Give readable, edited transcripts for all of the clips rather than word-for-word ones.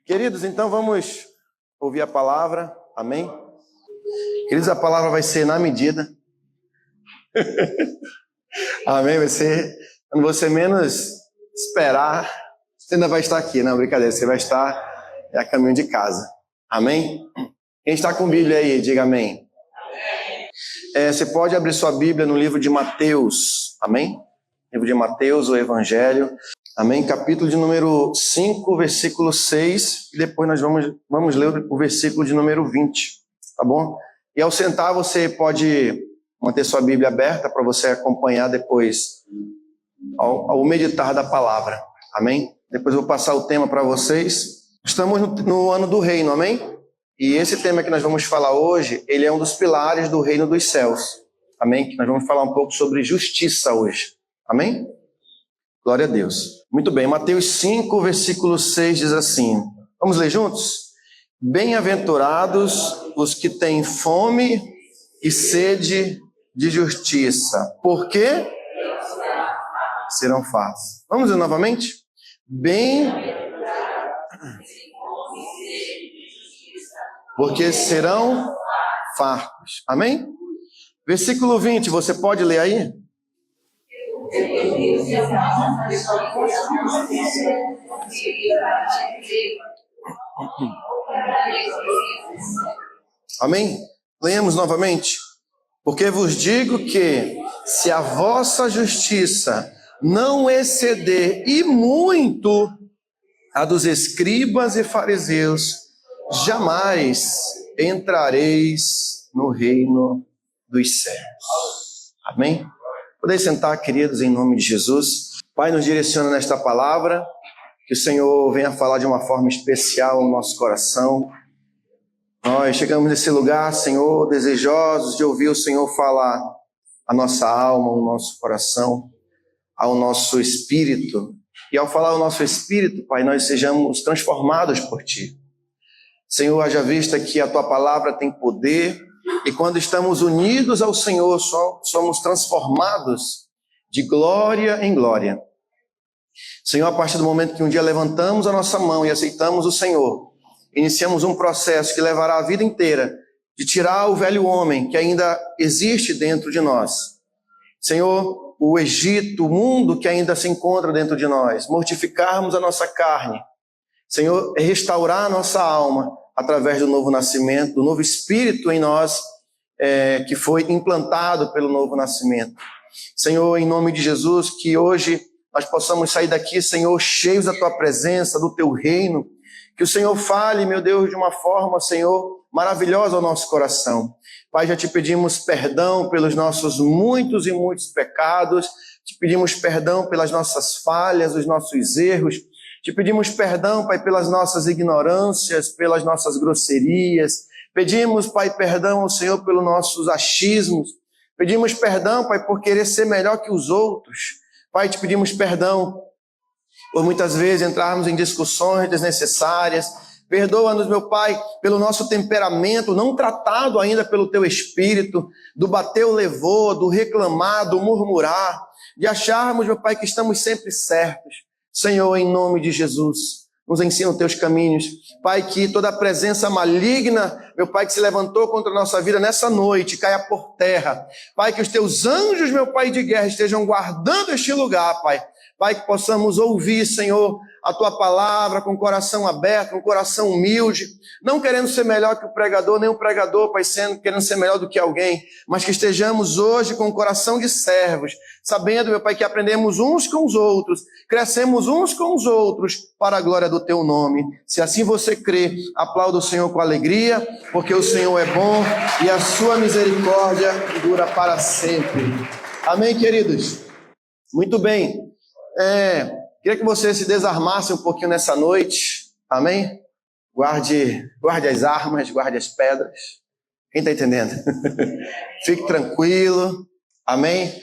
Queridos, então vamos ouvir a palavra, amém? Queridos, a palavra vai ser na medida. Amém? Vai ser, quando você menos esperar, você ainda vai estar aqui, não, brincadeira, você vai estar a caminho de casa, amém? Quem está com Bíblia aí, diga amém. Você pode abrir sua Bíblia no livro de Mateus, amém? Livro de Mateus, o Evangelho, amém? Capítulo de número 5, versículo 6, e depois nós vamos ler o versículo de número 20, tá bom? E ao sentar você pode manter sua Bíblia aberta para você acompanhar depois ao meditar da palavra, amém? Depois eu vou passar o tema para vocês. Estamos no ano do reino, amém? E esse tema que nós vamos falar hoje, ele é um dos pilares do reino dos céus, amém? Que nós vamos falar um pouco sobre justiça hoje, amém? Glória a Deus. Muito bem, Mateus 5, versículo 6 diz assim, vamos ler juntos? Bem-aventurados os que têm fome e sede de justiça, porque serão fartos. Vamos ler novamente? Porque serão fartos. Amém? Versículo 20, você pode ler aí? Amém? Leemos novamente. Porque vos digo que, se a vossa justiça não exceder e muito a dos escribas e fariseus, jamais entrareis no reino dos céus. Amém? Podeis sentar, queridos, em nome de Jesus. Pai, nos direciona nesta palavra, que o Senhor venha falar de uma forma especial no nosso coração. Nós chegamos nesse lugar, Senhor, desejosos de ouvir o Senhor falar à nossa alma, ao nosso coração, ao nosso espírito. E ao falar ao nosso espírito, Pai, nós sejamos transformados por Ti. Senhor, haja vista que a Tua palavra tem poder, e quando estamos unidos ao Senhor, somos transformados de glória em glória. Senhor, a partir do momento que um dia levantamos a nossa mão e aceitamos o Senhor, iniciamos um processo que levará a vida inteira de tirar o velho homem que ainda existe dentro de nós. Senhor, o Egito, o mundo que ainda se encontra dentro de nós, mortificarmos a nossa carne. Senhor, restaurar a nossa alma através do novo nascimento, do novo espírito em nós, que foi implantado pelo novo nascimento. Senhor, em nome de Jesus, que hoje nós possamos sair daqui, Senhor, cheios da Tua presença, do Teu reino. Que o Senhor fale, meu Deus, de uma forma, Senhor, maravilhosa ao nosso coração. Pai, já Te pedimos perdão pelos nossos muitos e muitos pecados. Te pedimos perdão pelas nossas falhas, os nossos erros. Te pedimos perdão, Pai, pelas nossas ignorâncias, pelas nossas grosserias. Pedimos, Pai, perdão ao Senhor pelos nossos achismos. Pedimos perdão, Pai, por querer ser melhor que os outros. Pai, Te pedimos perdão por muitas vezes entrarmos em discussões desnecessárias. Perdoa-nos, meu Pai, pelo nosso temperamento não tratado ainda pelo Teu Espírito, do bateu, levou, do reclamar, do murmurar, de acharmos, meu Pai, que estamos sempre certos. Senhor, em nome de Jesus, nos ensina os Teus caminhos. Pai, que toda a presença maligna, meu Pai, que se levantou contra a nossa vida nessa noite, caia por terra. Pai, que os Teus anjos, meu Pai de guerra, estejam guardando este lugar, Pai. Pai, que possamos ouvir, Senhor, a Tua palavra com o coração aberto, com o coração humilde, não querendo ser melhor que o pregador, nem o pregador, Pai, querendo ser melhor do que alguém, mas que estejamos hoje com o coração de servos, sabendo, meu Pai, que aprendemos uns com os outros, crescemos uns com os outros para a glória do Teu nome. Se assim você crê, aplauda o Senhor com alegria, porque o Senhor é bom e a Sua misericórdia dura para sempre. Amém, queridos? Muito bem. Queria que você se desarmasse um pouquinho nessa noite, amém? Guarde as armas, guarde as pedras. Quem está entendendo? Fique tranquilo, amém?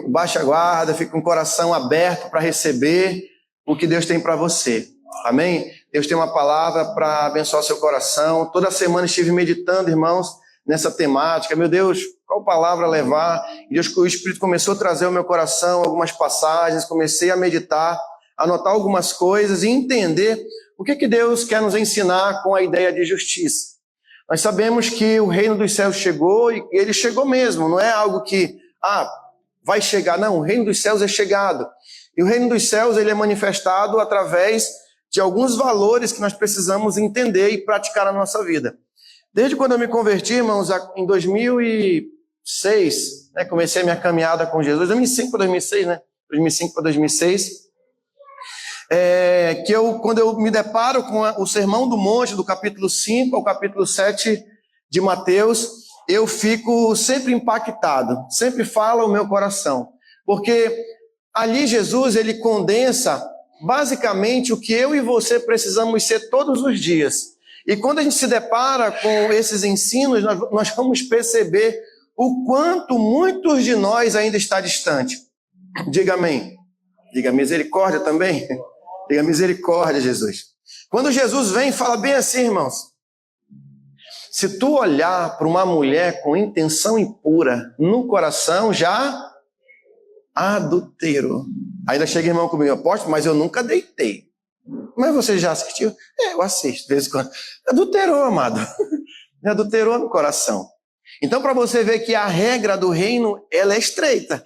Baixe a guarda, fique com o coração aberto para receber o que Deus tem para você, amém? Deus tem uma palavra para abençoar seu coração. Toda semana estive meditando, irmãos, nessa temática. Meu Deus, qual palavra levar? E Deus, o Espírito começou a trazer ao meu coração algumas passagens, comecei a meditar, anotar algumas coisas e entender O que Deus quer nos ensinar com a ideia de justiça? Nós sabemos que o reino dos céus chegou e ele chegou mesmo, não é algo que, vai chegar. Não, o reino dos céus é chegado. E o reino dos céus ele é manifestado através de alguns valores que nós precisamos entender e praticar na nossa vida. Desde quando eu me converti, irmãos, em 2006, comecei a minha caminhada com Jesus, 2005 para 2006, 2005 para 2006, quando eu me deparo com o Sermão do Monte, do capítulo 5 ao capítulo 7 de Mateus, eu fico sempre impactado, sempre fala o meu coração, porque ali Jesus, ele condensa basicamente o que eu e você precisamos ser todos os dias. E quando a gente se depara com esses ensinos, nós vamos perceber o quanto muitos de nós ainda está distante. Diga amém. Diga misericórdia também. Diga misericórdia, Jesus. Quando Jesus vem, fala bem assim, irmãos. Se tu olhar para uma mulher com intenção impura no coração, já adulterou. Ainda chega irmão comigo, apóstolo, mas eu nunca deitei. Mas você já assistiu? Eu assisto, de vez em quando. Adulterou, amado. Adulterou no coração. Então, para você ver que a regra do reino, ela é estreita.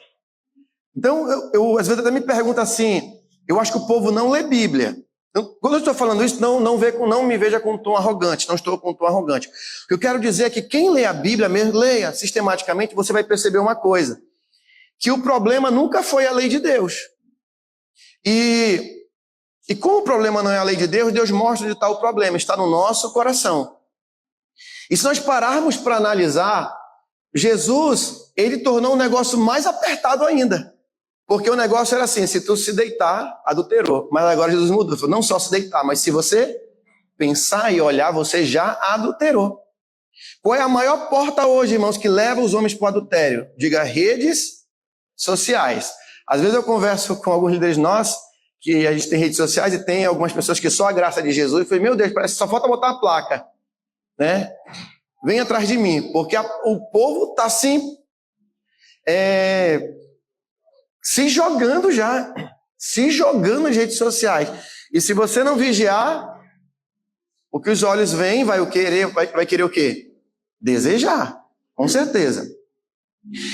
Então, eu às vezes até me pergunto assim, eu acho que o povo não lê Bíblia. Então, quando eu estou falando isso, não me veja com um tom arrogante, não estou com um tom arrogante. O que eu quero dizer é que quem lê a Bíblia mesmo, leia sistematicamente, você vai perceber uma coisa. Que o problema nunca foi a lei de Deus. E como o problema não é a lei de Deus, Deus mostra onde está o problema, está no nosso coração. E se nós pararmos para analisar, Jesus, ele tornou o negócio mais apertado ainda. Porque o negócio era assim, se tu se deitar, adulterou. Mas agora Jesus mudou, falou, não só se deitar, mas se você pensar e olhar, você já adulterou. Qual é a maior porta hoje, irmãos, que leva os homens para o adultério? Diga, redes sociais. Às vezes eu converso com alguns líderes nossos, que a gente tem redes sociais e tem algumas pessoas que só a graça de Jesus, eu falei, meu Deus, parece que só falta botar a placa, Vem atrás de mim, porque o povo está assim, se jogando nas redes sociais. E se você não vigiar, o que os olhos veem vai querer o quê? Desejar, com certeza.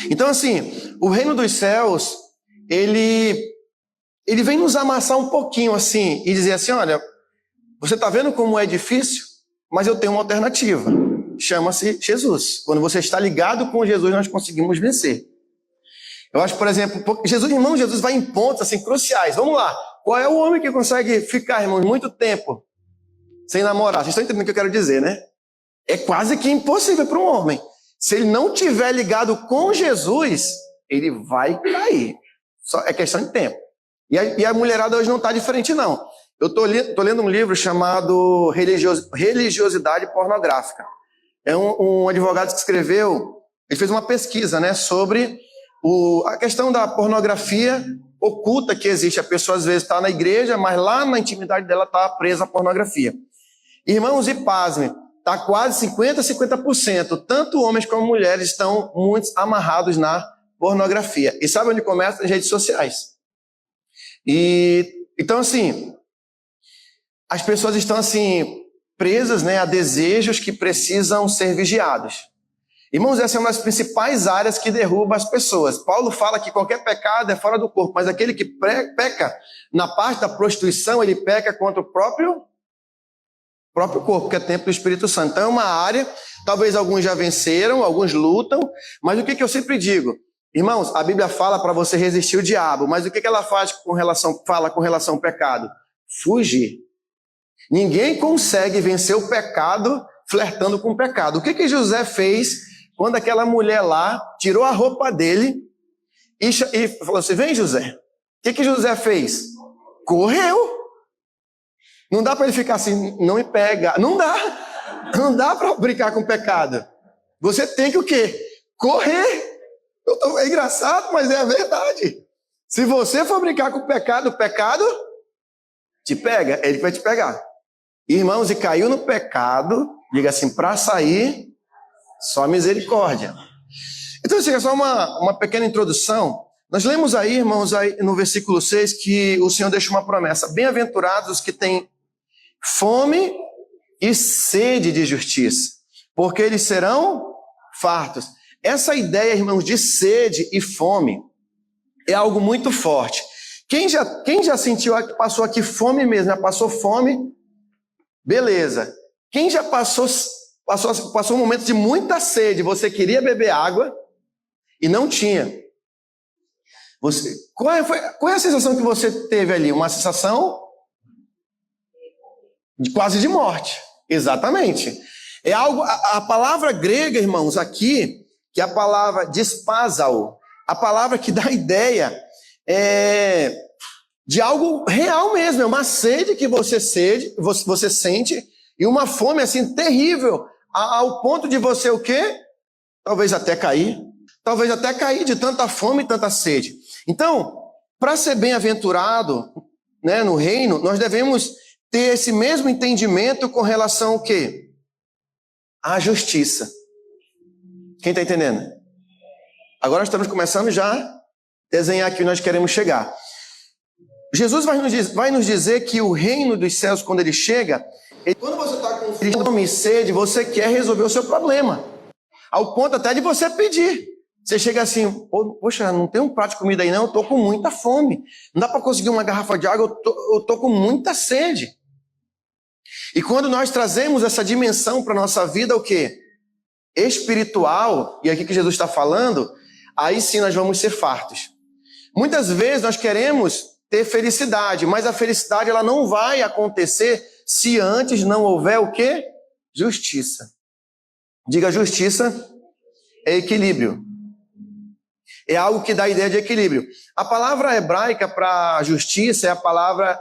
Então assim, o reino dos céus, ele vem nos amassar um pouquinho assim, e dizer assim, olha, você está vendo como é difícil? Mas eu tenho uma alternativa, chama-se Jesus. Quando você está ligado com Jesus, nós conseguimos vencer. Eu acho, por exemplo, Jesus vai em pontos assim, cruciais. Vamos lá, qual é o homem que consegue ficar, irmãos, muito tempo sem namorar? Vocês estão entendendo o que eu quero dizer, né? É quase que impossível para um homem. Se ele não tiver ligado com Jesus, ele vai cair. Só é questão de tempo. E a mulherada hoje não está diferente, não. Eu estou lendo um livro chamado Religiosidade Pornográfica. É um advogado que escreveu, ele fez uma pesquisa, sobre a questão da pornografia oculta que existe. A pessoa às vezes está na igreja, mas lá na intimidade dela está presa à pornografia. Irmãos, e pasmem, está quase 50%. Tanto homens como mulheres estão muito amarrados na pornografia. E sabe onde começa? Nas redes sociais. Então, assim, as pessoas estão, assim, presas, a desejos que precisam ser vigiados. Irmãos, essa é uma das principais áreas que derruba as pessoas. Paulo fala que qualquer pecado é fora do corpo, mas aquele que peca na parte da prostituição, ele peca contra o próprio corpo, que é templo do Espírito Santo. Então é uma área, talvez alguns já venceram, alguns lutam, mas o que eu sempre digo? Irmãos, a Bíblia fala para você resistir o diabo, mas o que ela fala com relação ao pecado? Fugir. Ninguém consegue vencer o pecado flertando com o pecado. O que José fez quando aquela mulher lá tirou a roupa dele e falou assim, vem José. O que José fez? Correu. Não dá para ele ficar assim, não me pega. Não dá para brincar com o pecado. Você tem que o quê? Correr. É engraçado, mas é a verdade. Se você for brincar com o pecado te pega, ele vai te pegar. Irmãos, e caiu no pecado, diga assim, para sair, só misericórdia. Então, assim, é só uma pequena introdução. Nós lemos aí, irmãos, aí no versículo 6, que o Senhor deixa uma promessa. Bem-aventurados os que têm fome e sede de justiça, porque eles serão fartos. Essa ideia, irmãos, de sede e fome é algo muito forte. Quem já sentiu, passou aqui fome mesmo, já passou fome? Beleza. Quem já passou um momento de muita sede, você queria beber água e não tinha? Qual é a sensação que você teve ali? Uma sensação quase de morte. Exatamente. É algo, a palavra grega, irmãos, aqui, que é a palavra dispasao, a palavra que dá ideia de algo real mesmo, é uma sede que você sente, e uma fome assim terrível, ao ponto de você o quê? Talvez até cair de tanta fome e tanta sede. Então, para ser bem-aventurado, né, no reino, nós devemos ter esse mesmo entendimento com relação ao quê? À justiça. Quem está entendendo? Agora nós estamos começando já a desenhar aqui onde nós queremos chegar. Jesus vai nos dizer que o reino dos céus, quando ele chega, quando você está com fome e sede, você quer resolver o seu problema. Ao ponto até de você pedir. Você chega assim, poxa, não tem um prato de comida aí não, eu estou com muita fome. Não dá para conseguir uma garrafa de água, eu estou com muita sede. E quando nós trazemos essa dimensão para a nossa vida, o quê? Espiritual, e aqui que Jesus está falando, aí sim nós vamos ser fartos. Muitas vezes nós queremos ter felicidade, mas a felicidade ela não vai acontecer se antes não houver o quê? Justiça. Diga, justiça é equilíbrio. É algo que dá ideia de equilíbrio. A palavra hebraica para justiça é a palavra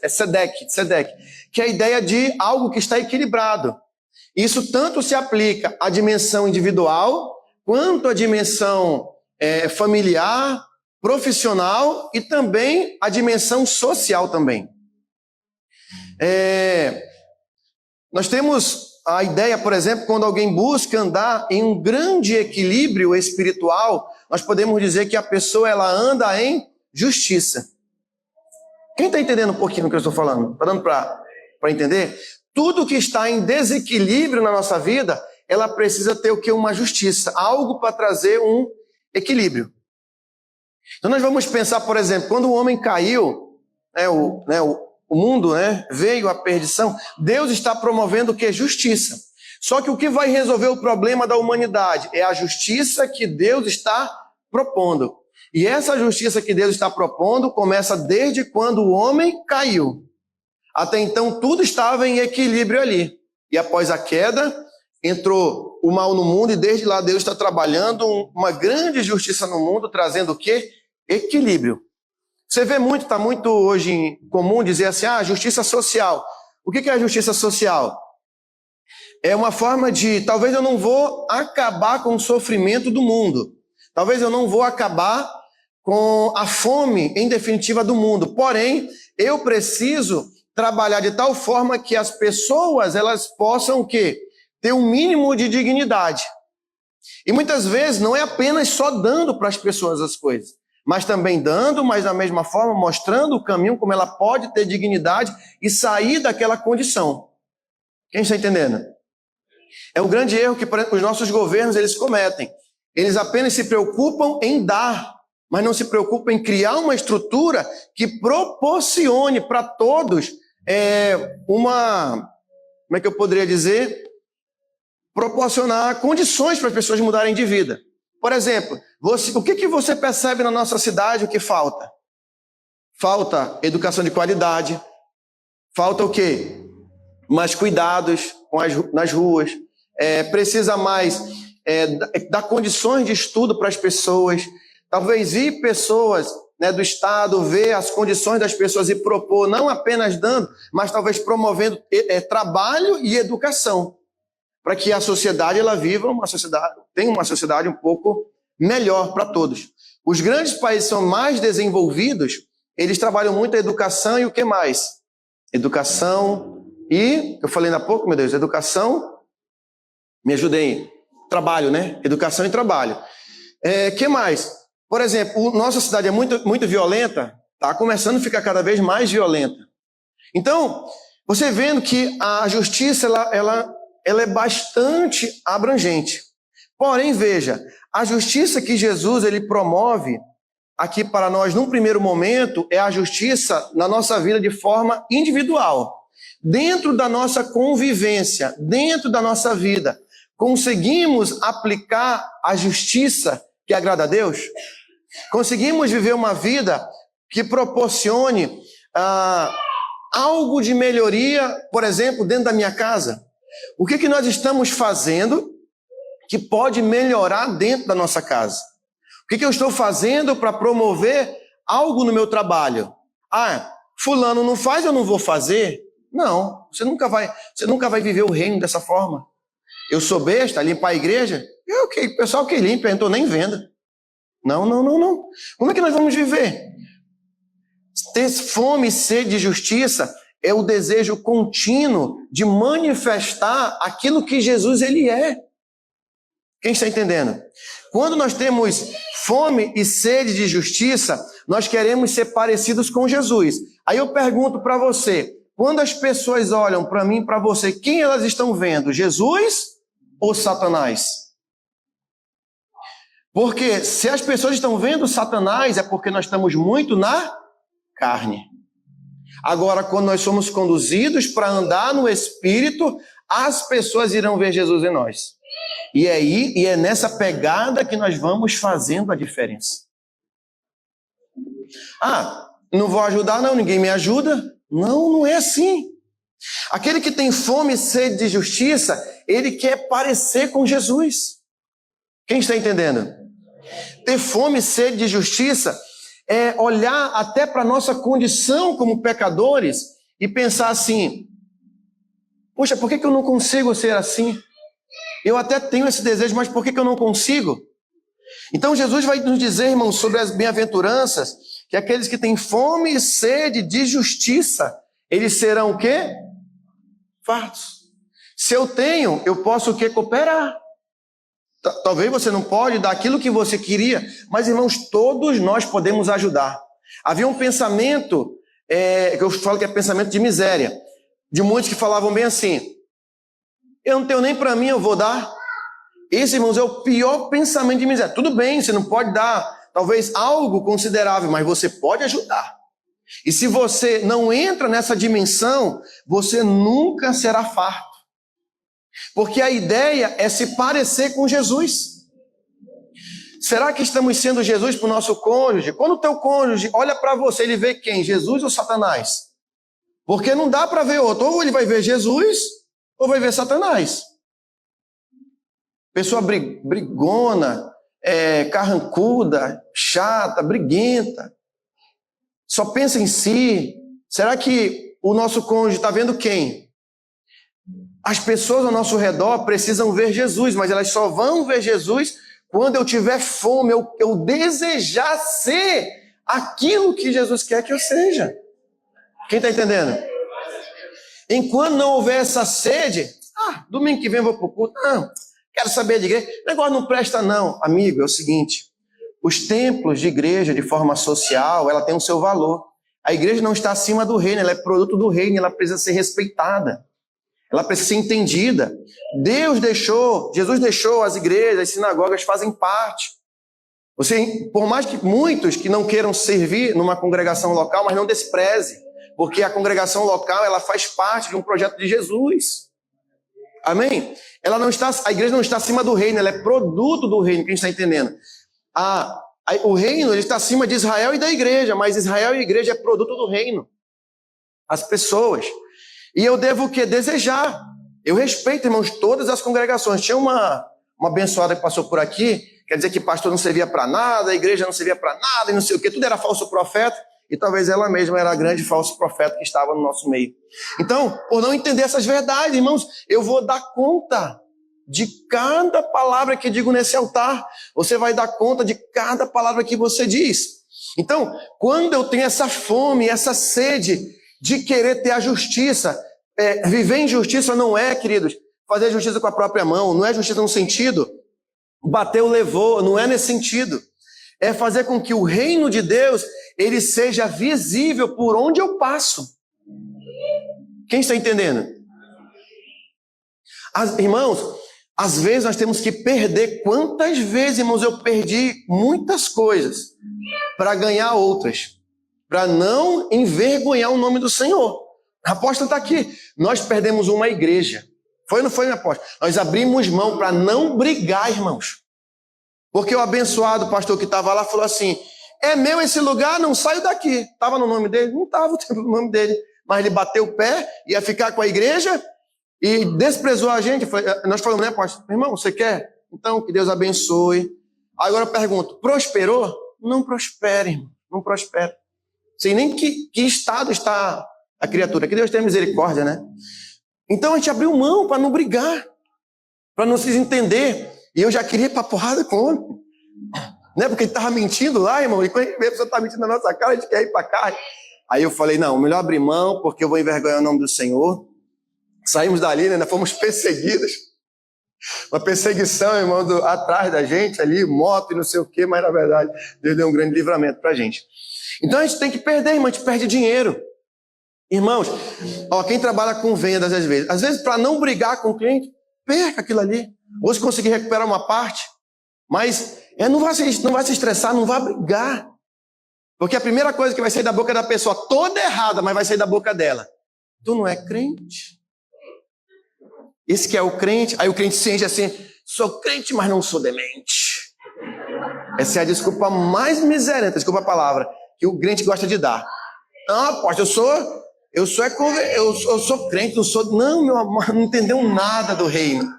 tzedek, que é a ideia de algo que está equilibrado. Isso tanto se aplica à dimensão individual, quanto à dimensão familiar, profissional e também à dimensão social também. Nós temos a ideia, por exemplo, quando alguém busca andar em um grande equilíbrio espiritual, nós podemos dizer que a pessoa ela anda em justiça. Quem está entendendo um pouquinho do que eu estou falando? Está dando para entender? Tudo que está em desequilíbrio na nossa vida, ela precisa ter o que? Uma justiça, algo para trazer um equilíbrio. Então nós vamos pensar, por exemplo, quando o homem caiu, o mundo veio à perdição, Deus está promovendo o que? Justiça. Só que o que vai resolver o problema da humanidade é a justiça que Deus está propondo. E essa justiça que Deus está propondo começa desde quando o homem caiu. Até então tudo estava em equilíbrio ali. E após a queda, entrou o mal no mundo e desde lá Deus está trabalhando uma grande justiça no mundo, trazendo o quê? Equilíbrio. Você vê muito, está muito hoje comum dizer assim, justiça social. O que é a justiça social? É uma forma de, talvez eu não vou acabar com o sofrimento do mundo. Talvez eu não vou acabar com a fome, em definitiva, do mundo. Porém, eu preciso trabalhar de tal forma que as pessoas, elas possam o quê? Ter um mínimo de dignidade. E muitas vezes não é apenas só dando para as pessoas as coisas, mas também dando, mas da mesma forma mostrando o caminho como ela pode ter dignidade e sair daquela condição. Quem está entendendo? É um grande erro que, por exemplo, os nossos governos eles cometem. Eles apenas se preocupam em dar, mas não se preocupam em criar uma estrutura que proporcione para todos como é que eu poderia dizer? Proporcionar condições para as pessoas mudarem de vida. Por exemplo, o que você percebe na nossa cidade o que falta? Falta educação de qualidade, falta o quê? Mais cuidados nas ruas, precisa mais dar condições de estudo para as pessoas, talvez ir pessoas do Estado, ver as condições das pessoas e propor, não apenas dando, mas talvez promovendo trabalho e educação, para que a sociedade ela viva tenha uma sociedade um pouco melhor para todos. Os grandes países são mais desenvolvidos, eles trabalham muito a educação e o que mais? Educação e, eu falei ainda há pouco, meu Deus, educação, me ajudem, trabalho, Educação e trabalho. Que mais? Por exemplo, nossa cidade é muito, muito violenta, está começando a ficar cada vez mais violenta. Então, Você vendo que a justiça ela é bastante abrangente. Porém, veja, a justiça que Jesus ele promove aqui para nós, num primeiro momento, é a justiça na nossa vida de forma individual. Dentro da nossa convivência, dentro da nossa vida, conseguimos aplicar a justiça que agrada a Deus? Conseguimos viver uma vida que proporcione algo de melhoria, por exemplo, dentro da minha casa? O que nós estamos fazendo que pode melhorar dentro da nossa casa? O que eu estou fazendo para promover algo no meu trabalho? Fulano não faz, eu não vou fazer? Não, você nunca vai viver o reino dessa forma. Eu sou besta, limpar a igreja? O pessoal que limpa, eu não estou nem vendo. Não. Como é que nós vamos viver? Ter fome e sede de justiça é o desejo contínuo de manifestar aquilo que Jesus ele é. Quem está entendendo? Quando nós temos fome e sede de justiça, nós queremos ser parecidos com Jesus. Aí eu pergunto para você, quando as pessoas olham para mim e para você, quem elas estão vendo? Jesus ou Satanás? Porque se as pessoas estão vendo Satanás, é porque nós estamos muito na carne. Agora, quando nós somos conduzidos para andar no Espírito, as pessoas irão ver Jesus em nós. E é nessa pegada que nós vamos fazendo a diferença. Não vou ajudar não, ninguém me ajuda. Não é assim. Aquele que tem fome e sede de justiça, ele quer parecer com Jesus. Quem está entendendo? Ter fome e sede de justiça é olhar até para a nossa condição como pecadores e pensar assim, poxa, por que eu não consigo ser assim? Eu até tenho esse desejo, mas por que eu não consigo? Então Jesus vai nos dizer, irmãos, sobre as bem-aventuranças, que aqueles que têm fome e sede de justiça, eles serão o quê? Fartos. Se eu tenho, eu posso o quê? Cooperar. Talvez você não pode dar aquilo que você queria, mas, irmãos, todos nós podemos ajudar. Havia um pensamento, que eu falo que é pensamento de miséria, de muitos que falavam bem assim, eu não tenho nem para mim, eu vou dar. Esse, irmãos, é o pior pensamento de miséria. Tudo bem, você não pode dar, talvez, algo considerável, mas você pode ajudar. E se você não entra nessa dimensão, você nunca será farto. Porque a ideia é se parecer com Jesus. Será que estamos sendo Jesus para o nosso cônjuge? Quando o teu cônjuge olha para você, ele vê quem? Jesus ou Satanás? Porque não dá para ver outro. Ou ele vai ver Jesus, ou vai ver Satanás. Pessoa brigona, carrancuda, chata, briguenta. Só pensa em si. Será que o nosso cônjuge está vendo quem? As pessoas ao nosso redor precisam ver Jesus, mas elas só vão ver Jesus quando eu tiver fome, eu desejar ser aquilo que Jesus quer que eu seja. Quem está entendendo? Enquanto não houver essa sede, domingo que vem eu vou para o culto. Não, quero saber de igreja. O negócio não presta não. Amigo, é o seguinte, os templos de igreja de forma social, ela tem o seu valor. A igreja não está acima do reino, ela é produto do reino, ela precisa ser respeitada. Ela precisa ser entendida. Jesus deixou as igrejas, as sinagogas fazem parte. Por mais que muitos que não queiram servir numa congregação local, mas não despreze, porque a congregação local ela faz parte de um projeto de Jesus. Amém? A igreja não está acima do reino, ela é produto do reino, quem está entendendo? O reino ele está acima de Israel e da igreja, mas Israel e a igreja é produto do reino. As pessoas. E eu devo o quê? Desejar. Eu respeito, irmãos, todas as congregações. Tinha uma abençoada que passou por aqui, quer dizer que pastor não servia para nada, a igreja não servia para nada, e não sei o quê, tudo era falso profeta, e talvez ela mesma era a grande falso profeta que estava no nosso meio. Então, por não entender essas verdades, irmãos, eu vou dar conta de cada palavra que digo nesse altar. Você vai dar conta de cada palavra que você diz. Então, quando eu tenho essa fome, essa sede de querer ter a justiça, viver em justiça não é, queridos, fazer justiça com a própria mão, não é justiça no sentido, bateu, levou, não é nesse sentido. É fazer com que o reino de Deus, ele seja visível por onde eu passo. Quem está entendendo? Irmãos, às vezes nós temos que perder. Quantas vezes, irmãos, eu perdi muitas coisas para ganhar outras, para não envergonhar o nome do Senhor. A apóstolo está aqui. Nós perdemos uma igreja. Foi ou não foi, minha apóstolo? Nós abrimos mão para não brigar, irmãos. Porque o abençoado pastor que estava lá falou assim: é meu esse lugar, não saio daqui. Estava no nome dele? Não estava no nome dele. Mas ele bateu o pé, ia ficar com a igreja e desprezou a gente. Nós falamos, né, pastor? Irmão, você quer? Então, que Deus abençoe. Agora eu pergunto, prosperou? Não prospera, irmão. Não prospera. Sei nem que estado está a criatura. Que Deus tenha misericórdia, né? Então a gente abriu mão para não brigar, para não se entender. E eu já queria ir para porrada com o homem. Né? Porque ele estava mentindo lá, irmão. E quando a pessoa está mentindo na nossa cara, a gente quer ir para cá. Aí eu falei, não, melhor abrir mão, porque eu vou envergonhar o nome do Senhor. Saímos dali, né? Nós fomos perseguidos. Uma perseguição, irmão, atrás da gente ali, moto e não sei o quê, mas na verdade Deus deu um grande livramento para a gente. Então a gente tem que perder, irmão, a gente perde dinheiro. Irmãos, ó, quem trabalha com vendas às vezes para não brigar com o cliente, perca aquilo ali. Ou se conseguir recuperar uma parte, mas não vai se estressar, não vai brigar. Porque a primeira coisa que vai sair da boca da pessoa, toda errada, mas vai sair da boca dela: tu não é crente? Esse que é o crente. Aí o crente se enche assim: sou crente, mas não sou demente. Essa é a desculpa mais miserenta, desculpa a palavra, que o crente gosta de dar. Não, apóstolo, eu sou crente, não sou... Não, meu amor, não entendeu nada do reino.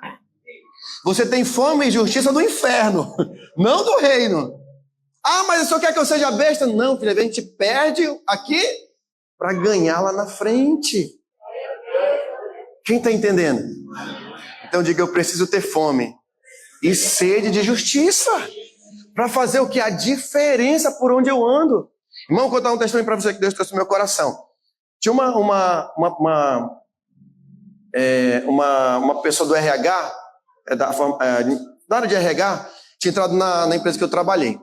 Você tem fome e justiça do inferno, não do reino. Ah, mas o senhor quer que eu seja besta? Não, filha, a gente perde aqui para ganhar lá na frente. Quem está entendendo? Então diga, eu preciso ter fome e sede de justiça para fazer o que? A diferença por onde eu ando. Irmão, vou contar um testemunho para você que Deus trouxe no meu coração. Tinha uma pessoa do RH, da área de RH, tinha entrado na empresa que eu trabalhei.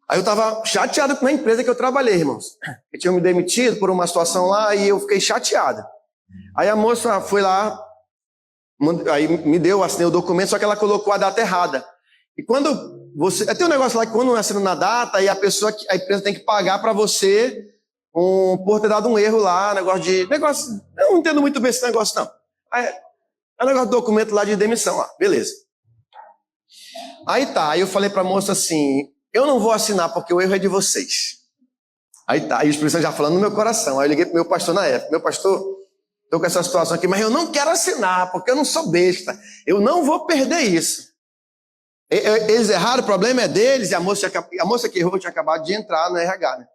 Aí eu estava chateado com a empresa que eu trabalhei, irmãos. Eu tinha me demitido por uma situação lá e eu fiquei chateado. Aí a moça foi lá, aí me deu, assinei o documento, só que ela colocou a data errada. E quando você... Tem um negócio lá que quando não assina na data, aí a empresa tem que pagar para você por ter dado um erro lá, negócio... Eu não entendo muito bem esse negócio, não. É um negócio do documento lá de demissão, lá, beleza. Aí eu falei para a moça assim, eu não vou assinar porque o erro é de vocês. Aí o Espírito Santo já falando no meu coração. Aí eu liguei pro meu pastor na época, meu pastor, estou com essa situação aqui, mas eu não quero assinar, porque eu não sou besta, eu não vou perder isso. Eles erraram, o problema é deles, e a moça que errou tinha acabado de entrar no RH, né?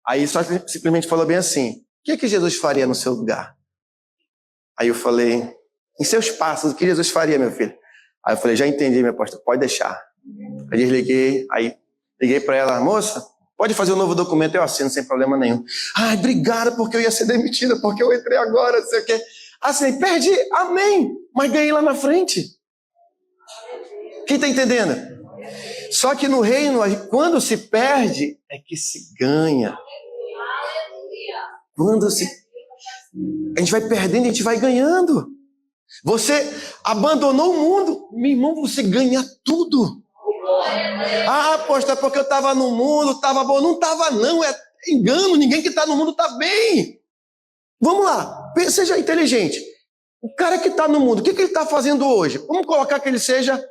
Aí só simplesmente falou bem assim, o que Jesus faria no seu lugar? Aí eu falei, em seus passos, o que Jesus faria, meu filho? Aí eu falei, já entendi, meu pastor, pode deixar. Aí liguei para ela, moça, pode fazer um novo documento, eu assino sem problema nenhum. Ai, obrigada, porque eu ia ser demitida, porque eu entrei agora, não sei o quê. Assim, perdi, amém, mas ganhei lá na frente. Quem está entendendo? Só que no reino, quando se perde, é que se ganha. A gente vai perdendo e a gente vai ganhando. Você abandonou o mundo, meu irmão, você ganha tudo. Ah, apóstolo, é porque eu estava no mundo, estava bom. Não estava não, é engano, ninguém que está no mundo está bem. Vamos lá, seja inteligente. O cara que está no mundo, o que ele está fazendo hoje? Vamos colocar que ele seja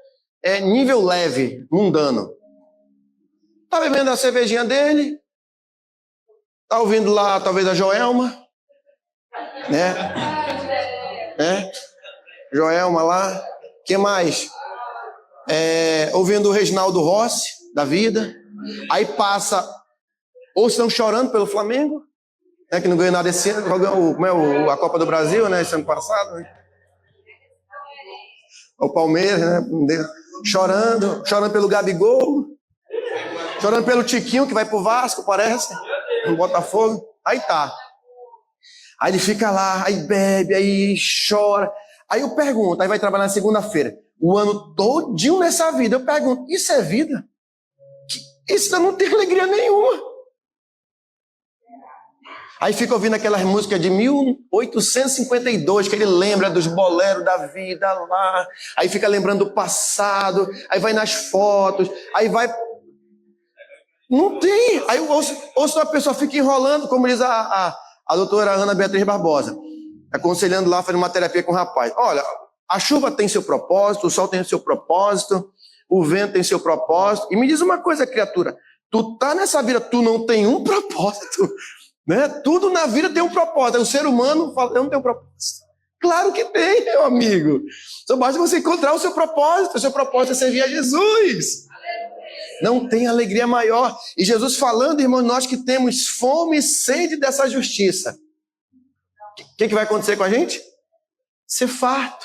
nível leve, mundano. Está bebendo a cervejinha dele, está ouvindo lá talvez a Joelma, né? Joelma lá, que mais? Ouvindo o Reginaldo Rossi da vida, aí passa, ou estão chorando pelo Flamengo, né, que não ganhou nada esse ano, a Copa do Brasil, né, esse ano passado, né? O Palmeiras, né, chorando pelo Gabigol, chorando pelo Tiquinho que vai pro Vasco, parece, no Botafogo, aí ele fica lá, aí bebe, aí chora, aí eu pergunto, aí vai trabalhar na segunda-feira, o ano todinho nessa vida, eu pergunto, isso é vida? Isso não tem alegria nenhuma. Aí fica ouvindo aquelas músicas de 1852, que ele lembra dos boleros da vida lá. Aí fica lembrando do passado. Aí vai nas fotos. Aí vai... Não tem. Aí eu ouço a pessoa fica enrolando, como diz a doutora Ana Beatriz Barbosa, aconselhando lá, fazendo uma terapia com o rapaz. Olha, a chuva tem seu propósito, o sol tem seu propósito, o vento tem seu propósito. E me diz uma coisa, criatura. Tu tá nessa vida, tu não tem um propósito. Né? Tudo na vida tem um propósito. O ser humano fala, eu não tenho propósito. Claro que tem, meu amigo. Só basta você encontrar o seu propósito. O seu propósito é servir a Jesus. Não tem alegria maior. E Jesus falando, irmãos, nós que temos fome e sede dessa justiça. O que vai acontecer com a gente? Ser farto.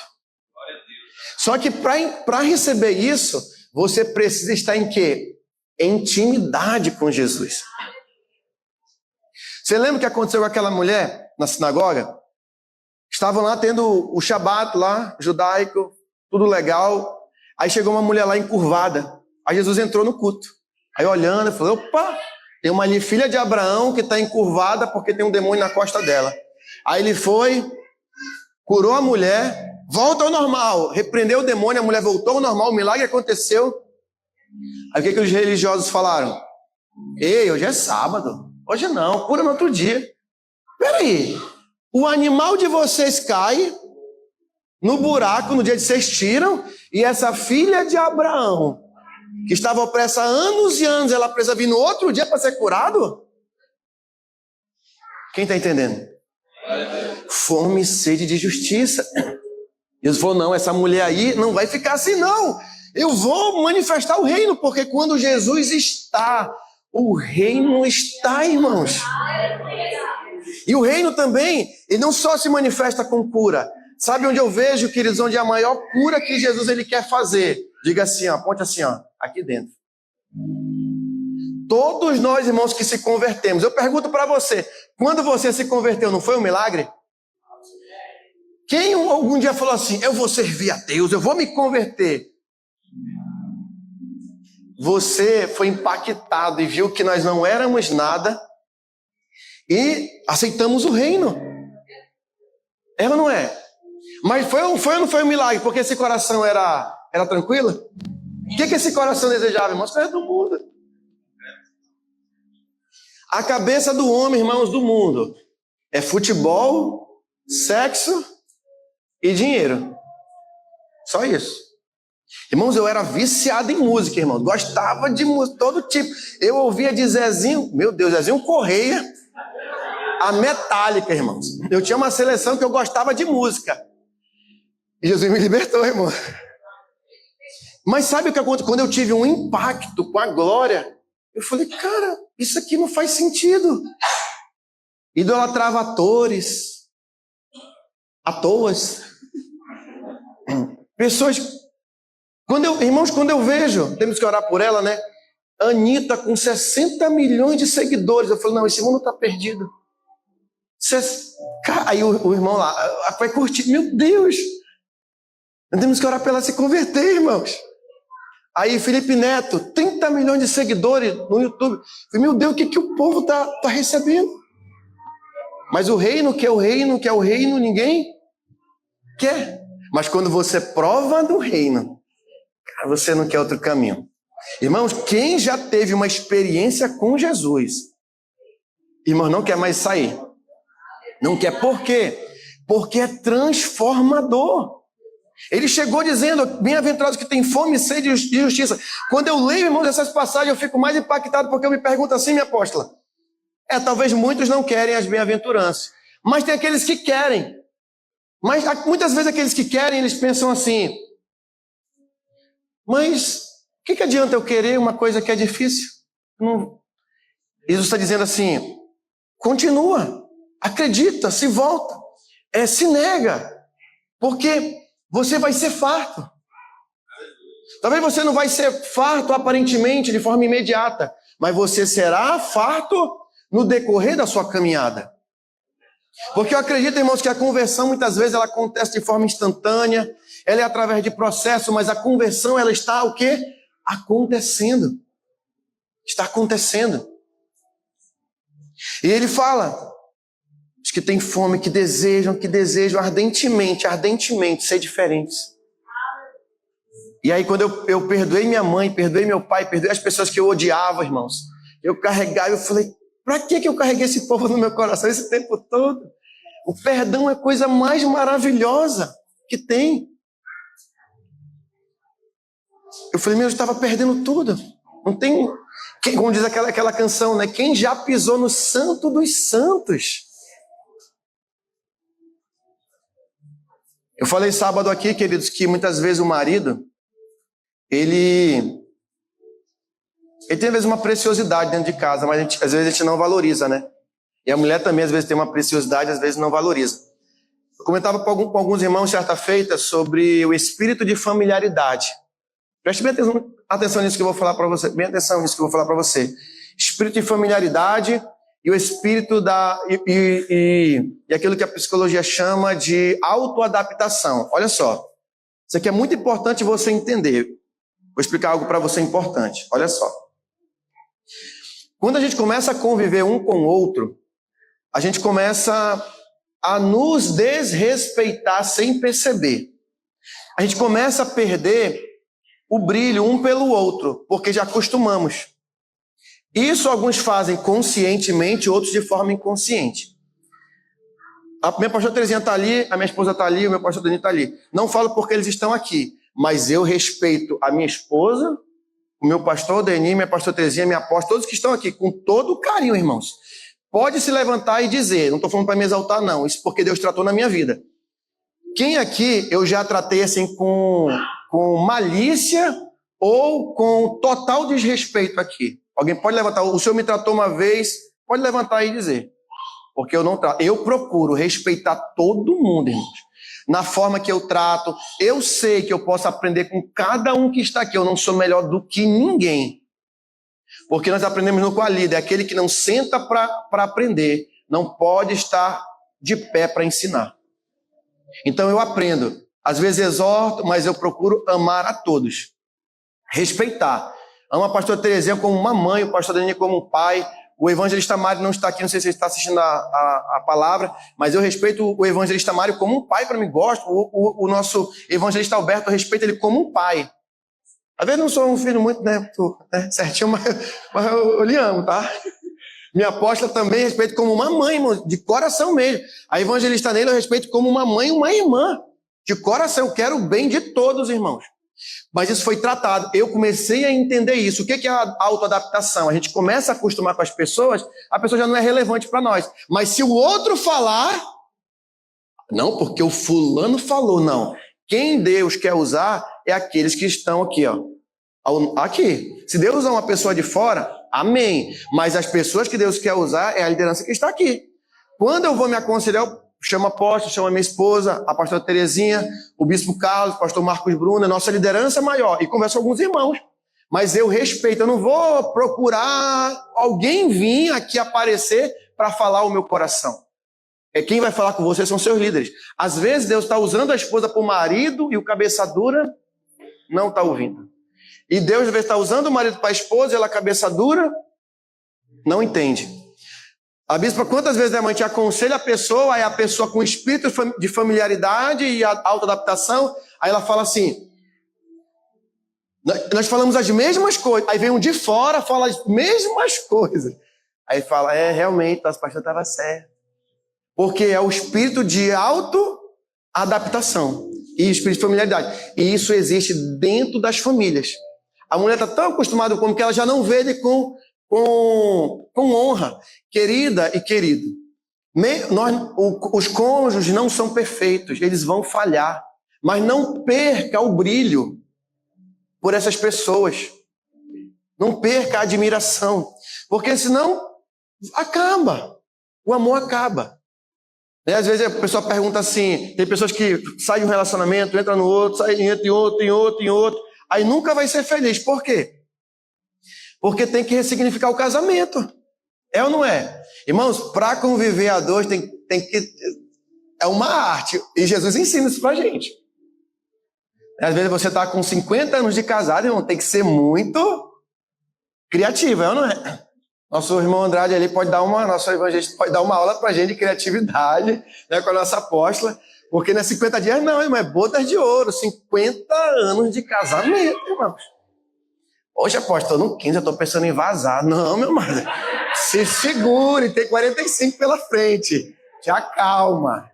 Só que para receber isso, você precisa estar em quê? Em intimidade com Jesus. Você lembra o que aconteceu com aquela mulher na sinagoga? Estavam lá tendo o Shabat lá, judaico, tudo legal. Aí chegou uma mulher lá encurvada. Aí Jesus entrou no culto. Aí olhando, falou, opa, tem uma filha de Abraão que está encurvada porque tem um demônio na costa dela. Aí ele foi, curou a mulher, volta ao normal, repreendeu o demônio, a mulher voltou ao normal, o milagre aconteceu. Aí o que os religiosos falaram? Ei, hoje é sábado. Hoje não, cura no outro dia. Peraí, o animal de vocês cai no buraco no dia que vocês tiram, e essa filha de Abraão, que estava presa há anos e anos, ela precisa vir no outro dia para ser curado? Quem está entendendo? Fome e sede de justiça. Jesus falou, não, essa mulher aí não vai ficar assim não. Eu vou manifestar o reino, porque quando Jesus está, o reino está, irmãos. E o reino também, ele não só se manifesta com cura. Sabe onde eu vejo, queridos, onde é a maior cura que Jesus ele quer fazer? Diga assim, ó, aponte assim, ó, aqui dentro. Todos nós, irmãos, que se convertemos. Eu pergunto para você, quando você se converteu, não foi um milagre? Quem algum dia falou assim, eu vou servir a Deus, eu vou me converter? Você foi impactado e viu que nós não éramos nada e aceitamos o reino. É ou não é? Mas foi ou não foi um milagre? Porque esse coração era tranquilo? O que esse coração desejava, irmãos? Coisa do mundo. A cabeça do homem, irmãos, do mundo é futebol, sexo e dinheiro. Só isso. Irmãos, eu era viciado em música, irmãos. Gostava de música, todo tipo. Eu ouvia de Zezinho, meu Deus, Zezinho Correia, a Metallica, irmãos. Eu tinha uma seleção que eu gostava de música. E Jesus me libertou, irmão. Mas sabe o que aconteceu? Quando eu tive um impacto com a glória, eu falei, cara, isso aqui não faz sentido. Idolatrava atores, à toa. Pessoas... Irmãos, quando eu vejo, temos que orar por ela, né? Anitta com 60 milhões de seguidores. Eu falei, não, esse mundo está perdido. Aí o irmão lá vai curtir. Meu Deus! Temos que orar para ela se converter, irmãos. Aí Felipe Neto, 30 milhões de seguidores no YouTube. Eu falei, meu Deus, o que o povo tá recebendo? Mas o reino, que é o reino, ninguém quer. Mas quando você prova do reino, você não quer outro caminho. Irmãos, quem já teve uma experiência com Jesus, irmãos, não quer mais sair. Não quer. Por quê? Porque é transformador. Ele chegou dizendo, bem-aventurados que têm fome e sede de justiça. Quando eu leio, irmãos, essas passagens, eu fico mais impactado, porque eu me pergunto assim, minha apóstola, talvez muitos não querem as bem-aventuranças, mas tem aqueles que querem. Mas muitas vezes aqueles que querem, eles pensam assim, mas o que adianta eu querer uma coisa que é difícil? Não. Jesus está dizendo assim, continua, acredita, se volta, se nega, porque você vai ser farto. Talvez você não vai ser farto aparentemente, de forma imediata, mas você será farto no decorrer da sua caminhada. Porque eu acredito, irmãos, que a conversão muitas vezes ela acontece de forma instantânea, ela é através de processo, mas a conversão ela está o quê? Acontecendo. Está acontecendo. E ele fala, Os que têm fome, que desejam ardentemente ser diferentes. E aí quando eu perdoei minha mãe, perdoei meu pai, perdoei as pessoas que eu odiava, irmãos, eu falei, para que eu carreguei esse povo no meu coração esse tempo todo? O perdão é a coisa mais maravilhosa que tem. Eu falei, eu estava perdendo tudo. Não tem, como diz aquela canção, né? Quem já pisou no santo dos santos? Eu falei sábado aqui, queridos, que muitas vezes o marido, ele tem às vezes uma preciosidade dentro de casa, mas às vezes a gente não valoriza, né? E a mulher também às vezes tem uma preciosidade, às vezes não valoriza. Eu comentava com alguns irmãos certa feita sobre o espírito de familiaridade. Preste bem atenção nisso que eu vou falar para você. Bem atenção nisso que eu vou falar para você. Espírito de familiaridade e o espírito e aquilo que a psicologia chama de autoadaptação. Olha só. Isso aqui é muito importante você entender. Vou explicar algo para você importante. Olha só. Quando a gente começa a conviver um com o outro, a gente começa a nos desrespeitar sem perceber. A gente começa a perder o brilho um pelo outro, porque já acostumamos. Isso alguns fazem conscientemente, outros de forma inconsciente. A minha pastora Terezinha está ali, a minha esposa está ali, o meu pastor Denis está ali. Não falo porque eles estão aqui, mas eu respeito a minha esposa, o meu pastor Denis, minha pastora Terezinha, minha apóstola, todos que estão aqui, com todo carinho, irmãos. Pode se levantar e dizer, não estou falando para me exaltar não, isso porque Deus tratou na minha vida. Quem aqui eu já tratei assim com malícia ou com total desrespeito aqui? Alguém pode levantar? O senhor me tratou uma vez, pode levantar e dizer. Porque eu não trato. Eu procuro respeitar todo mundo, irmãos. Na forma que eu trato, eu sei que eu posso aprender com cada um que está aqui. Eu não sou melhor do que ninguém. Porque nós aprendemos no Qualida, é aquele que não senta para aprender, não pode estar de pé para ensinar. Então eu aprendo. Às vezes exorto, mas eu procuro amar a todos. Respeitar. Amo a pastora Terezinha como uma mãe, o pastor Denis como um pai. O evangelista Mário não está aqui, não sei se ele está assistindo a palavra, mas eu respeito o evangelista Mário como um pai, para mim gosto. O nosso evangelista Alberto, eu respeito ele como um pai. Às vezes não sou um filho muito, certinho, mas eu lhe amo, tá? Minha apóstola também respeito como uma mãe, irmão, de coração mesmo. A evangelista Neila eu respeito como uma mãe e uma irmã. De coração, eu quero o bem de todos, irmãos. Mas isso foi tratado. Eu comecei a entender isso. O que é a autoadaptação? A gente começa a acostumar com as pessoas, a pessoa já não é relevante para nós. Mas se o outro falar, não, porque o fulano falou, não. Quem Deus quer usar é aqueles que estão aqui, ó. Aqui. Se Deus usar uma pessoa de fora, amém. Mas as pessoas que Deus quer usar é a liderança que está aqui. Quando eu vou me aconselhar, eu chamo a apóstolo, chamo a minha esposa, a pastora Terezinha, o bispo Carlos, o pastor Marcos Bruno, a nossa liderança maior, e converso com alguns irmãos. Mas eu respeito, eu não vou procurar alguém vir aqui aparecer para falar o meu coração. Quem vai falar com você são seus líderes. Às vezes Deus está usando a esposa para o marido e o cabeça dura não está ouvindo. E Deus às vezes está usando o marido para a esposa e ela cabeça dura não entende. A bispa, quantas vezes a mãe te aconselha a pessoa, aí a pessoa com espírito de familiaridade e autoadaptação, aí ela fala assim, nós falamos as mesmas coisas, aí vem um de fora, fala as mesmas coisas. Aí fala, realmente, nosso pastor estava certo. Porque é o espírito de autoadaptação e espírito de familiaridade. E isso existe dentro das famílias. A mulher está tão acostumada com que ela já não vê ele com honra. Querida e querido, os cônjuges não são perfeitos, eles vão falhar, mas não perca o brilho por essas pessoas, não perca a admiração, porque senão acaba, o amor acaba. E às vezes a pessoa pergunta assim, tem pessoas que saem de um relacionamento, entram no outro, saem, entram em outro, aí nunca vai ser feliz. Por quê? Porque tem que ressignificar o casamento. É ou não é? Irmãos, para conviver a dois tem que... É uma arte. E Jesus ensina isso pra gente. Às vezes você está com 50 anos de casado, irmão, tem que ser muito criativo, é ou não é? Nosso irmão Andrade ali nosso evangelista pode dar uma aula pra gente de criatividade, né, com a nossa apóstola, porque não é 50 dias não, irmão, é bodas de ouro, 50 anos de casamento, irmãos. Hoje, apóstolo, no 15 eu tô pensando em vazar. Não, meu irmão, se segure, tem 45 pela frente. Te acalma,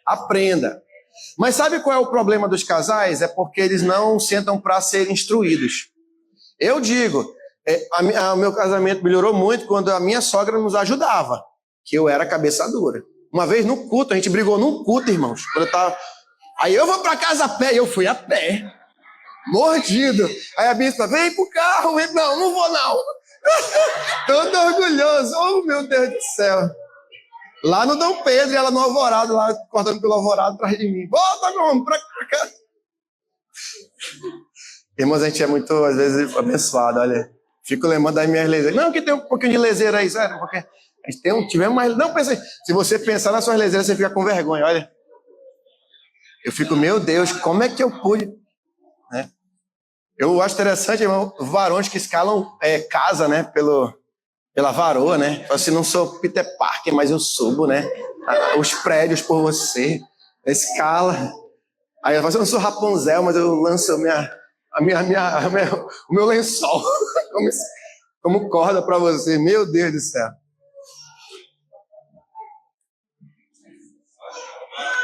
aprenda. Mas sabe qual é o problema dos casais? É porque eles não sentam para ser instruídos. Eu digo, o meu casamento melhorou muito quando a minha sogra nos ajudava, que eu era cabeça dura. Uma vez no culto, a gente brigou num culto, irmãos. Aí eu vou para casa a pé, e eu fui a pé, mordido. Aí a bispa, vem pro carro, vem. Não vou não. Todo orgulhoso, oh meu Deus do céu. Lá no Dom Pedro, ela no Alvorado, lá cortando pelo Alvorado atrás de mim. Volta, meu homem, pra cá. Irmãos, a gente é muito, às vezes, abençoado, olha. Fico lembrando das minhas leseiras. Não, que tem um pouquinho de leseira aí, sério, porque a gente tivemos mais. Não, pensei. Se você pensar nas suas leseiras, você fica com vergonha, olha. Eu fico, meu Deus, como é que eu pude? Né? Eu acho interessante, irmão, varões que escalam casa, né, pela varoa, né? Eu assim, não sou Peter Parker, mas eu subo, né? Os prédios por você. Escala. Aí eu falo, eu não sou Rapunzel, mas eu lanço o meu lençol como corda para você. Meu Deus do céu.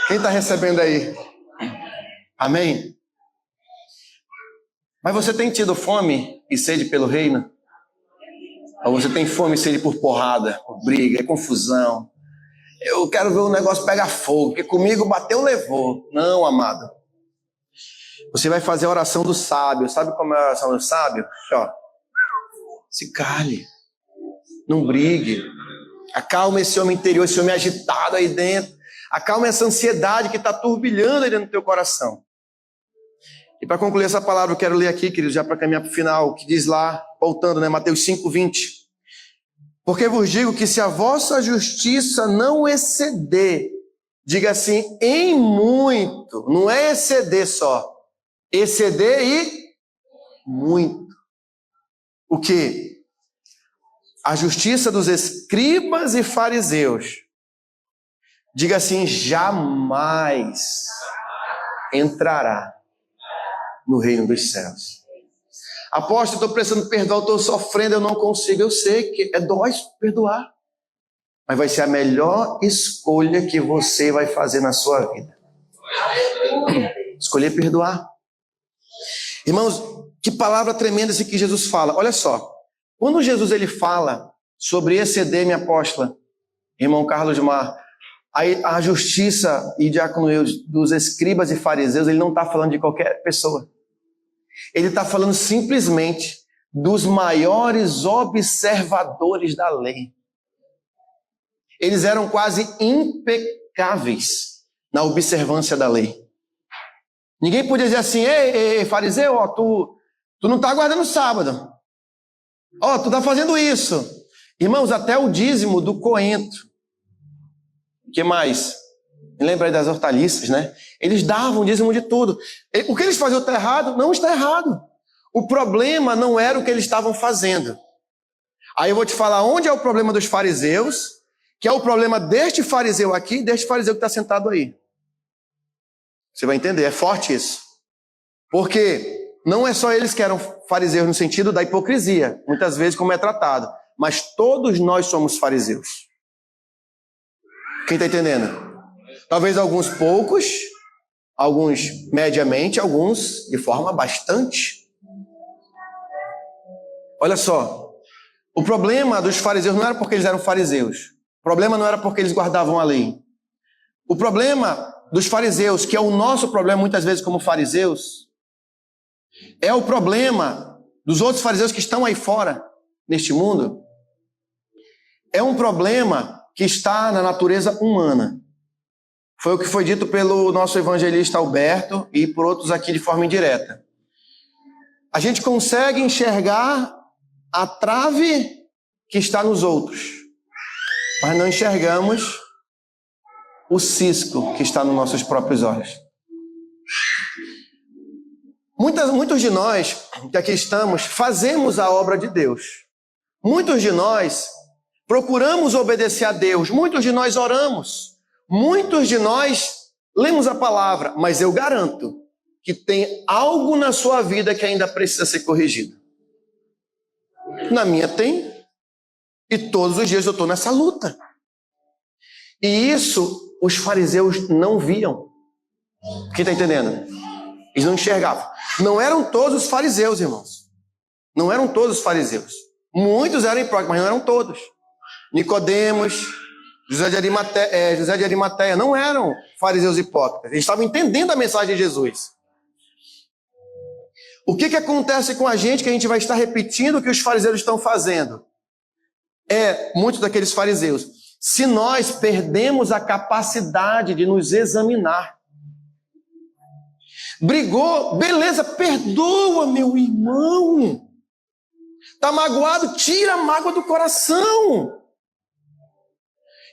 Quem está recebendo aí? Amém? Mas você tem tido fome e sede pelo reino? Ou você tem fome e sede por porrada, por briga, confusão? Eu quero ver o negócio pegar fogo, porque comigo bateu, levou. Não, amado. Você vai fazer a oração do sábio. Sabe como é a oração do sábio? Ó, se cale. Não brigue. Acalma esse homem interior, esse homem agitado aí dentro. Acalma essa ansiedade que está turbilhando aí dentro do teu coração. E para concluir essa palavra, eu quero ler aqui, queridos, já para caminhar para o final, que diz lá, voltando, né, Mateus 5:20. Porque vos digo que se a vossa justiça não exceder, diga assim, em muito, não é exceder só, exceder e muito. O quê? A justiça dos escribas e fariseus, diga assim, jamais entrará no reino dos céus. Apóstolo, estou precisando perdoar, estou sofrendo, eu não consigo. Eu sei que dói perdoar. Mas vai ser a melhor escolha que você vai fazer na sua vida. Escolher perdoar. Irmãos, que palavra tremenda esse que Jesus fala. Olha só. Quando Jesus ele fala sobre exceder, minha apóstola, irmão Carlos Mar, a justiça e diácono eu dos escribas e fariseus, ele não está falando de qualquer pessoa. Ele está falando simplesmente dos maiores observadores da lei. Eles eram quase impecáveis na observância da lei. Ninguém podia dizer assim, ei fariseu, ó, tu não está guardando o sábado. Ó, tu está fazendo isso. Irmãos, até o dízimo do coentro. O que mais? Lembra aí das hortaliças, né? Eles davam dízimo de tudo. O que eles faziam está errado? Não está errado. O problema não era o que eles estavam fazendo. Aí eu vou te falar onde é o problema dos fariseus, que é o problema deste fariseu aqui e deste fariseu que está sentado aí. Você vai entender, é forte isso. Porque não é só eles que eram fariseus no sentido da hipocrisia, muitas vezes como é tratado, mas todos nós somos fariseus. Quem está entendendo? Talvez alguns poucos, alguns mediamente, alguns de forma bastante. Olha só, o problema dos fariseus não era porque eles eram fariseus. O problema não era porque eles guardavam a lei. O problema dos fariseus, que é o nosso problema muitas vezes como fariseus, é o problema dos outros fariseus que estão aí fora, neste mundo. É um problema que está na natureza humana. Foi o que foi dito pelo nosso evangelista Alberto e por outros aqui de forma indireta. A gente consegue enxergar a trave que está nos outros, mas não enxergamos o cisco que está nos nossos próprios olhos. Muitos de nós que aqui estamos fazemos a obra de Deus, Muitos de nós procuramos obedecer a Deus, muitos de nós oramos, muitos de nós lemos a palavra, mas eu garanto que tem algo na sua vida que ainda precisa ser corrigido. Na minha tem, e todos os dias eu estou nessa luta. E isso os fariseus não viam. Quem está entendendo? Eles não enxergavam. Não eram todos os fariseus, irmãos. Não eram todos os fariseus. Muitos eram hipócritas, mas não eram todos. Nicodemos, José de Arimateia não eram fariseus hipócritas. Eles estavam entendendo a mensagem de Jesus. O que acontece com a gente que a gente vai estar repetindo o que os fariseus estão fazendo? Muitos daqueles fariseus. Se nós perdemos a capacidade de nos examinar. Brigou, beleza, perdoa, meu irmão. Está magoado, tira a mágoa do coração.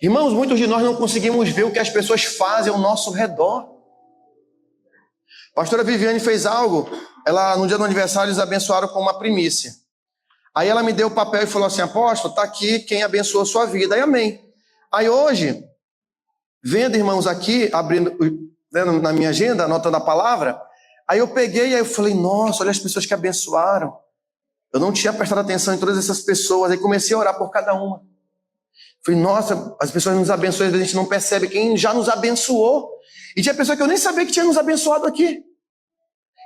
Irmãos, muitos de nós não conseguimos ver o que as pessoas fazem ao nosso redor. A pastora Viviane fez algo, no dia do aniversário, eles abençoaram com uma primícia. Aí ela me deu o papel e falou assim, apóstolo, está aqui quem abençoou a sua vida. Aí amém. Aí hoje, vendo irmãos aqui, abrindo na minha agenda, anotando a palavra, aí eu peguei e aí eu falei, nossa, olha as pessoas que abençoaram. Eu não tinha prestado atenção em todas essas pessoas, aí comecei a orar por cada uma. Falei, nossa, as pessoas nos abençoam, às vezes a gente não percebe quem já nos abençoou. E tinha pessoa que eu nem sabia que tinha nos abençoado aqui.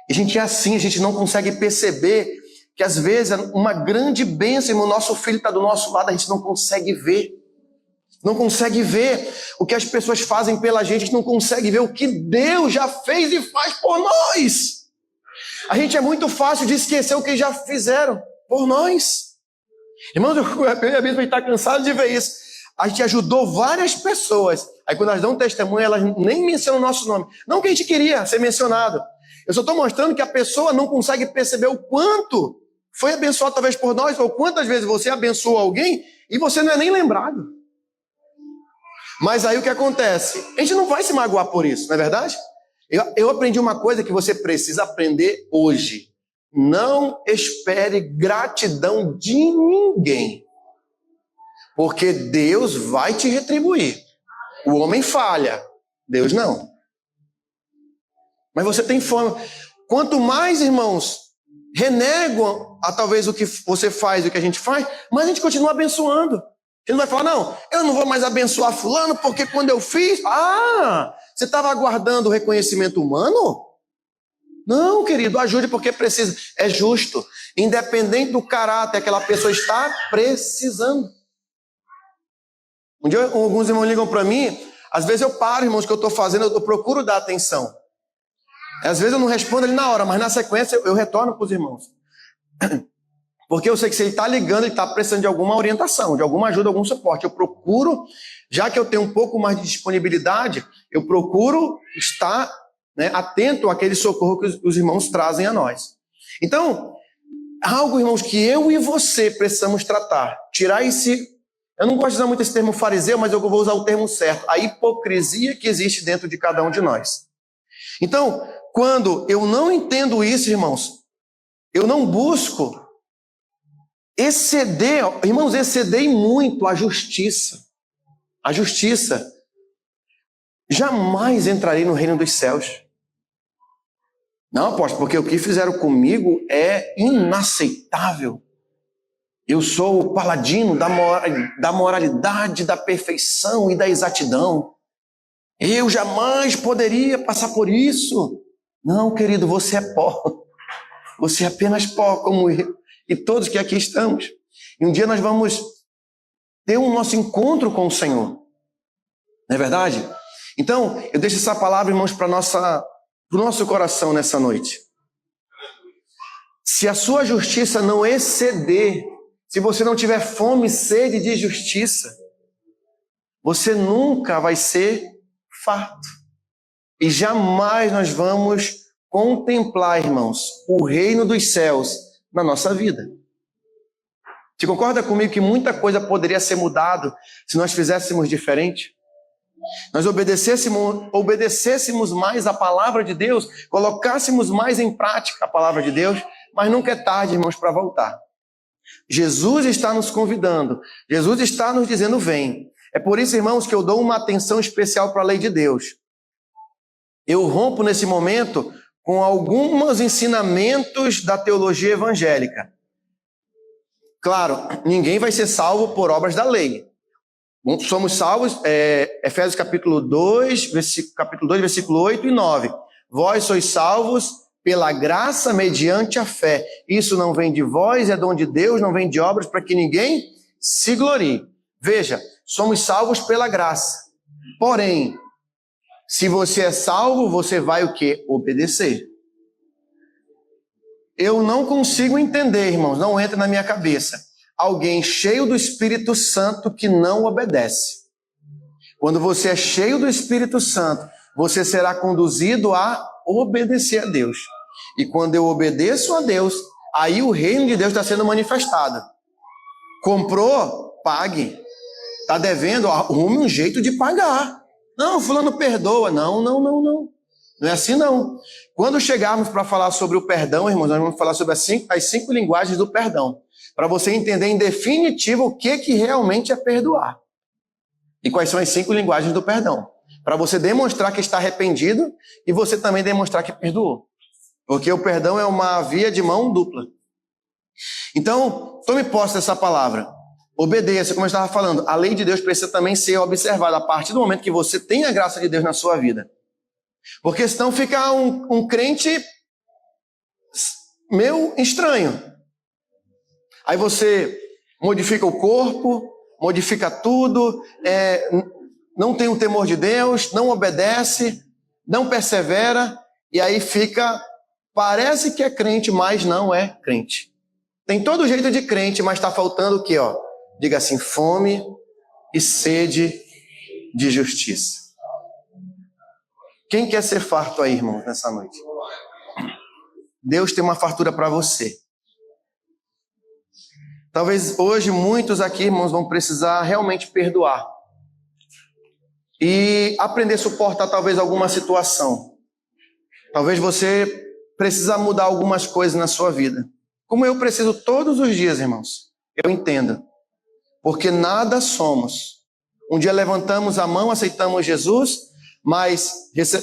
E a gente é assim, a gente não consegue perceber que às vezes é uma grande bênção, o nosso filho está do nosso lado, a gente não consegue ver. Não consegue ver o que as pessoas fazem pela gente, a gente não consegue ver o que Deus já fez e faz por nós. A gente é muito fácil de esquecer o que já fizeram por nós. Irmãos, a gente está cansado de ver isso. A gente ajudou várias pessoas. Aí quando elas dão um testemunho, elas nem mencionam o nosso nome. Não que a gente queria ser mencionado. Eu só estou mostrando que a pessoa não consegue perceber o quanto foi abençoado talvez por nós, ou quantas vezes você abençoou alguém e você não é nem lembrado. Mas aí o que acontece? A gente não vai se magoar por isso, não é verdade? Eu aprendi uma coisa que você precisa aprender hoje. Não espere gratidão de ninguém. Porque Deus vai te retribuir. O homem falha, Deus não. Mas você tem fome. Quanto mais, irmãos, renegam a talvez o que você faz e o que a gente faz, mais a gente continua abençoando. A gente não vai falar, não, eu não vou mais abençoar fulano porque quando eu fiz... você estava aguardando o reconhecimento humano? Não, querido, ajude porque precisa. É justo. Independente do caráter que aquela pessoa está precisando. Um dia alguns irmãos ligam para mim, às vezes eu paro, irmãos, o que eu estou fazendo, eu procuro dar atenção. Às vezes eu não respondo ele na hora, mas na sequência eu retorno para os irmãos. Porque eu sei que se ele está ligando, ele está precisando de alguma orientação, de alguma ajuda, algum suporte. Eu procuro, já que eu tenho um pouco mais de disponibilidade, eu procuro estar atento àquele socorro que os irmãos trazem a nós. Então, algo, irmãos, que eu e você precisamos tratar. Tirar eu não gosto de usar muito esse termo fariseu, mas eu vou usar o termo certo. A hipocrisia que existe dentro de cada um de nós. Então, quando eu não entendo isso, irmãos, eu não busco exceder muito a justiça. A justiça. Jamais entrarei no reino dos céus. Não, apóstolo, porque o que fizeram comigo é inaceitável. Eu sou o paladino da moralidade, da perfeição e da exatidão. Eu jamais poderia passar por isso. Não, querido, você é pó. Você é apenas pó como eu e todos que aqui estamos. E um dia nós vamos ter o nosso encontro com o Senhor. Não é verdade? Então, eu deixo essa palavra, irmãos, para o nosso coração nessa noite. Se a sua justiça não exceder, se você não tiver fome e sede de justiça, você nunca vai ser farto. E jamais nós vamos contemplar, irmãos, o reino dos céus na nossa vida. Você concorda comigo que muita coisa poderia ser mudada se nós fizéssemos diferente? Nós obedecêssemos mais a palavra de Deus, colocássemos mais em prática a palavra de Deus, mas nunca é tarde, irmãos, para voltar. Jesus está nos convidando. Jesus está nos dizendo, vem. É por isso, irmãos, que eu dou uma atenção especial para a lei de Deus. Eu rompo nesse momento com alguns ensinamentos da teologia evangélica. Claro, ninguém vai ser salvo por obras da lei. Somos salvos, Efésios capítulo 2, versículo 8 e 9. Vós sois salvos pela graça mediante a fé. Isso não vem de vós, é dom de Deus, não vem de obras, para que ninguém se glorie. Veja, somos salvos pela graça. Porém, se você é salvo, você vai o quê? Obedecer. Eu não consigo entender, irmãos, não entra na minha cabeça, alguém cheio do Espírito Santo que não obedece. Quando você é cheio do Espírito Santo, você será conduzido a obedecer a Deus. E quando eu obedeço a Deus, aí o reino de Deus está sendo manifestado. Comprou? Pague. Está devendo? Arrume um jeito de pagar. Não, fulano perdoa. Não. Não é assim não. Quando chegarmos para falar sobre o perdão, irmãos, nós vamos falar sobre as 5 linguagens do perdão. Para você entender em definitivo o que realmente é perdoar. E quais são as 5 linguagens do perdão. Para você demonstrar que está arrependido e você também demonstrar que perdoou. Porque o perdão é uma via de mão dupla. Então, tome posse dessa palavra. Obedeça, como eu estava falando. A lei de Deus precisa também ser observada a partir do momento que você tem a graça de Deus na sua vida. Porque senão fica um crente meio estranho. Aí você modifica o corpo, modifica tudo, não tem o temor de Deus, não obedece, não persevera, e aí parece que é crente, mas não é crente. Tem todo jeito de crente, mas está faltando o quê? Diga assim, fome e sede de justiça. Quem quer ser farto aí, irmão, nessa noite? Deus tem uma fartura para você. Talvez hoje muitos aqui, irmãos, vão precisar realmente perdoar. E aprender a suportar talvez alguma situação. Talvez você precisa mudar algumas coisas na sua vida. Como eu preciso todos os dias, irmãos. Eu entendo. Porque nada somos. Um dia levantamos a mão, aceitamos Jesus, mas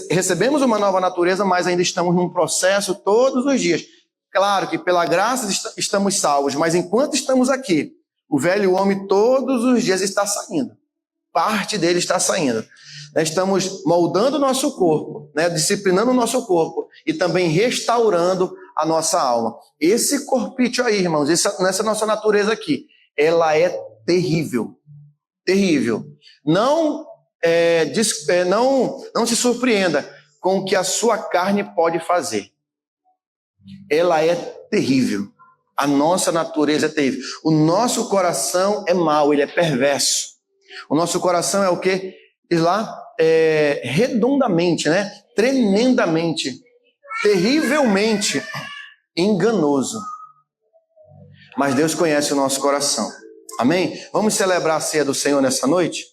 recebemos uma nova natureza, mas ainda estamos num processo todos os dias. Claro que pela graça estamos salvos, mas enquanto estamos aqui, o velho homem todos os dias está saindo. Parte dele está saindo. Estamos moldando o nosso corpo, disciplinando o nosso corpo e também restaurando a nossa alma. Esse corpício aí, irmãos, nessa nossa natureza aqui, ela é terrível. Terrível. Não se surpreenda com o que a sua carne pode fazer. Ela é terrível. A nossa natureza é terrível. O nosso coração é mau, ele é perverso. O nosso coração é o quê? Diz lá, redondamente, tremendamente, terrivelmente enganoso. Mas Deus conhece o nosso coração. Amém? Vamos celebrar a ceia do Senhor nessa noite?